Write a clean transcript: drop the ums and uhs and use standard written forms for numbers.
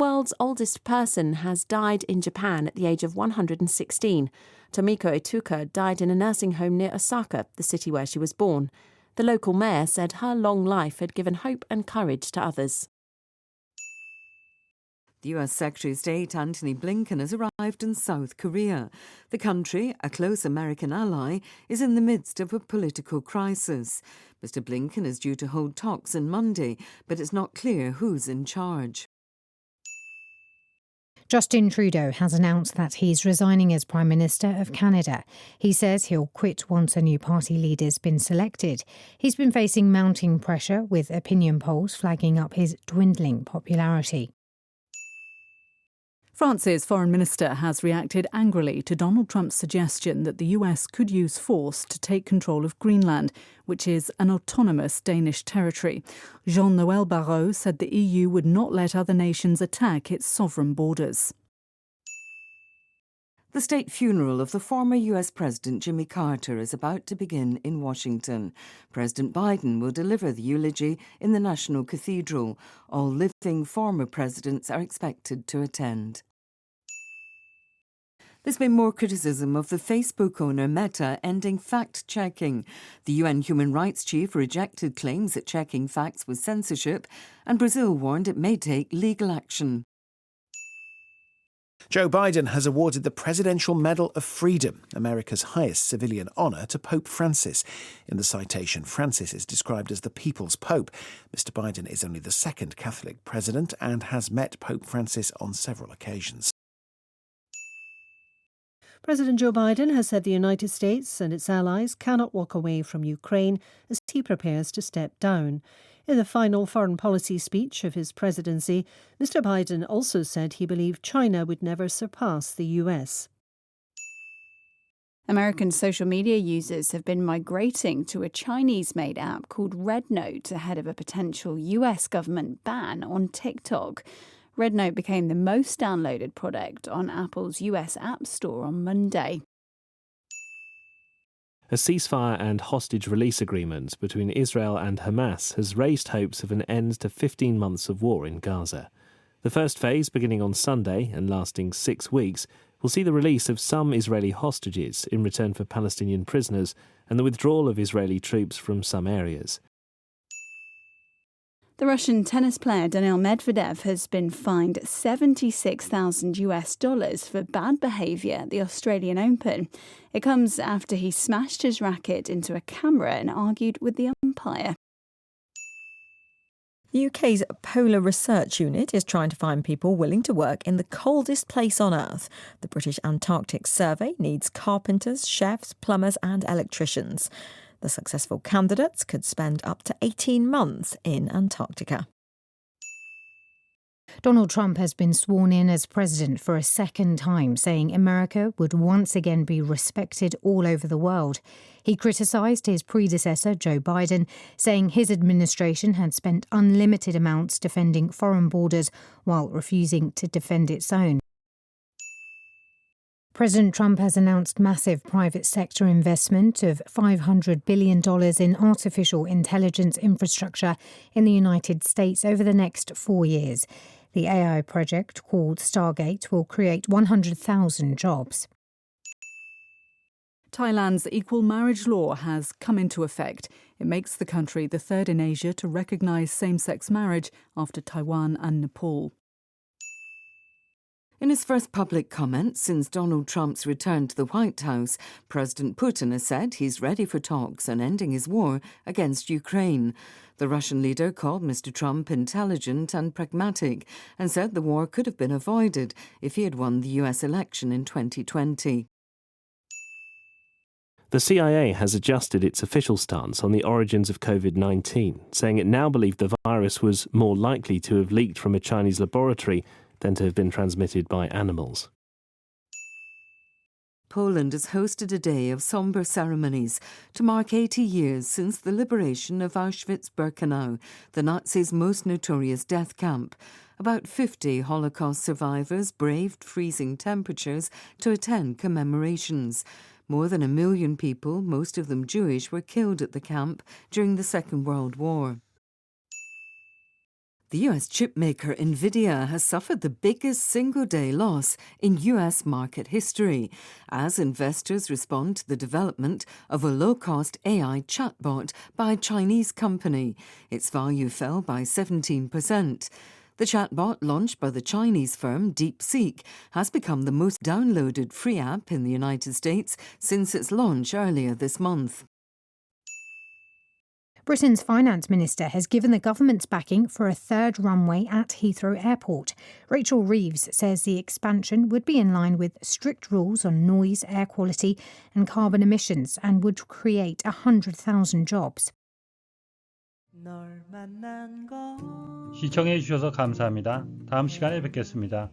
world's oldest person has died in Japan at the age of 116. Tomiko Ituka died in a nursing home near Osaka, the city where she was born. The local mayor said her long life had given hope and courage to others. The US Secretary of State Antony Blinken has arrived in South Korea. The country, a close American ally, is in the midst of a political crisis. Mr. Blinken is due to hold talks on Monday, but it's not clear who's in charge. Justin Trudeau has announced that he's resigning as Prime Minister of Canada. He says he'll quit once a new party leader's been selected. He's been facing mounting pressure, with opinion polls flagging up his dwindling popularity. France's foreign minister has reacted angrily to Donald Trump's suggestion that the US could use force to take control of Greenland, which is an autonomous Danish territory. Jean-Noël Barrot said the EU would not let other nations attack its sovereign borders. The state funeral of the former US President Jimmy Carter is about to begin in Washington. President Biden will deliver the eulogy in the National Cathedral. All living former presidents are expected to attend. There's been more criticism of the Facebook owner Meta ending fact-checking. The UN Human Rights Chief rejected claims that checking facts was censorship, and Brazil warned it may take legal action. Joe Biden has awarded the Presidential Medal of Freedom, America's highest civilian honour, to Pope Francis. In the citation, Francis is described as the people's pope. Mr. Biden is only the second Catholic president and has met Pope Francis on several occasions. President Joe Biden has said the United States and its allies cannot walk away from Ukraine as he prepares to step down. In the final foreign policy speech of his presidency, Mr. Biden also said he believed China would never surpass the US. American social media users have been migrating to a Chinese-made app called RedNote ahead of a potential US government ban on TikTok. RedNote became the most downloaded product on Apple's US App Store on Monday. A ceasefire and hostage release agreement between Israel and Hamas has raised hopes of an end to 15 months of war in Gaza. The first phase, beginning on Sunday and lasting 6 weeks, will see the release of some Israeli hostages in return for Palestinian prisoners and the withdrawal of Israeli troops from some areas. The Russian tennis player Daniil Medvedev has been fined $76,000 for bad behaviour at the Australian Open. It comes after he smashed his racket into a camera and argued with the umpire. The UK's Polar Research Unit is trying to find people willing to work in the coldest place on Earth. The British Antarctic Survey needs carpenters, chefs, plumbers and electricians. The successful candidates could spend up to 18 months in Antarctica. Donald Trump has been sworn in as president for a second time, saying America would once again be respected all over the world. He criticised his predecessor, Joe Biden, saying his administration had spent unlimited amounts defending foreign borders while refusing to defend its own. President Trump has announced massive private sector investment of $500 billion in artificial intelligence infrastructure in the United States over the next 4 years. The AI project, called Stargate, will create 100,000 jobs. Thailand's equal marriage law has come into effect. It makes the country the third in Asia to recognise same-sex marriage after Taiwan and Nepal. In his first public comment since Donald Trump's return to the White House, President Putin has said he's ready for talks on ending his war against Ukraine. The Russian leader called Mr. Trump intelligent and pragmatic and said the war could have been avoided if he had won the US election in 2020. The CIA has adjusted its official stance on the origins of COVID-19, saying it now believed the virus was more likely to have leaked from a Chinese laboratory than to have been transmitted by animals. Poland has hosted a day of sombre ceremonies to mark 80 years since the liberation of Auschwitz-Birkenau, the Nazis' most notorious death camp. About 50 Holocaust survivors braved freezing temperatures to attend commemorations. More than 1 million people, most of them Jewish, were killed at the camp during the Second World War. The US chipmaker Nvidia has suffered the biggest single-day loss in US market history as investors respond to the development of a low-cost AI chatbot by a Chinese company. Its value fell by 17%. The chatbot, launched by the Chinese firm DeepSeek, has become the most downloaded free app in the United States since its launch earlier this month. Britain's finance minister has given the government's backing for a third runway at Heathrow Airport. Rachel Reeves says the expansion would be in line with strict rules on noise, air quality and carbon emissions and would create 100,000 jobs. 시청해 주셔서 감사합니다. 다음 시간에 뵙겠습니다.